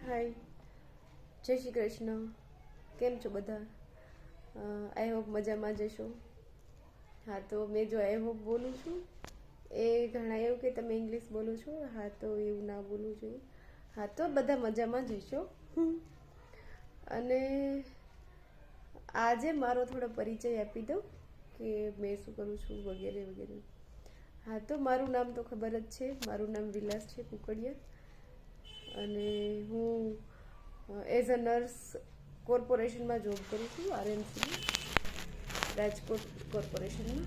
હાય, જય શ્રી કૃષ્ણ. કેમ છો બધા? આઈ હોપ મજામાં જશો. હા, તો મેં જો આઈ હોપ બોલું છું એ ઘણા એવું કે તમે ઇંગ્લિશ બોલો છો. હા, તો એવું ના બોલવું જોઈએ. હા, તો બધા મજામાં જશો. અને આજે મારો થોડો પરિચય આપી દઉં કે મેં શું કરું છું વગેરે વગેરે. હા, તો મારું નામ તો ખબર જ છે. મારું નામ વિલાસ છે કુકડિયા. અને હું એઝ અ નર્સ કોર્પોરેશનમાં જોબ કરું છું, આરએમસીમાં, રાજકોટ કોર્પોરેશનમાં.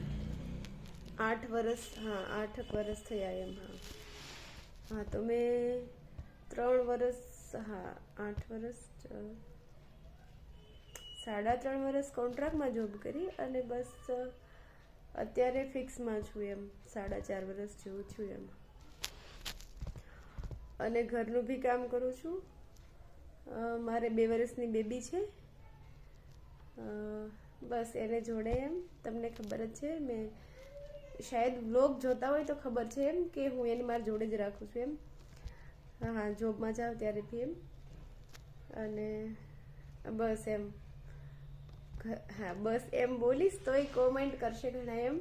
8 વર્ષ, હા 8 વર્ષ થયા એમ. હા હા, તો મેં 3 વર્ષ, હા 8 વર્ષ, 3.5 વર્ષ કોન્ટ્રાક્ટમાં જોબ કરી અને બસ અત્યારે ફિક્સમાં છું એમ. 4.5 વર્ષ જેવું છું એમ. અને ઘરનું બી કામ કરું છું. મારે 2 વર્ષની બેબી છે. બસ એને જોડે એમ. તમને ખબર જ છે, મેં શાયદ વ્લોગ જોતા હોય તો ખબર છે એમ કે હું એની મારી જોડે જ રાખું છું એમ. હા, જોબમાં જાઉં ત્યારે બી એમ. અને બસ એમ. હા, બસ એમ બોલીશ તોય કોમેન્ટ કરશે ઘણા એમ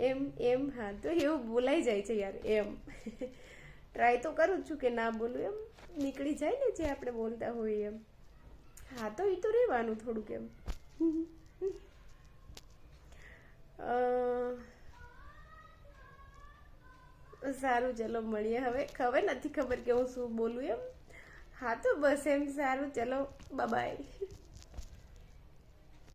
એમ એમ. હા, તો એવું બોલાઈ જાય છે યાર એમ. ટ્રાય તો કરું જ છું કે ના બોલું એમ. નીકળી જાય ને જે આપણે બોલતા હોઈએ એમ. હા, તો એ તો રહેવાનું થોડુંક એમ. સારું, ચલો મળીએ. હવે ખબર નથી ખબર કે હું શું બોલું એમ. હા, તો બસ એમ. સારું, ચલો બાય.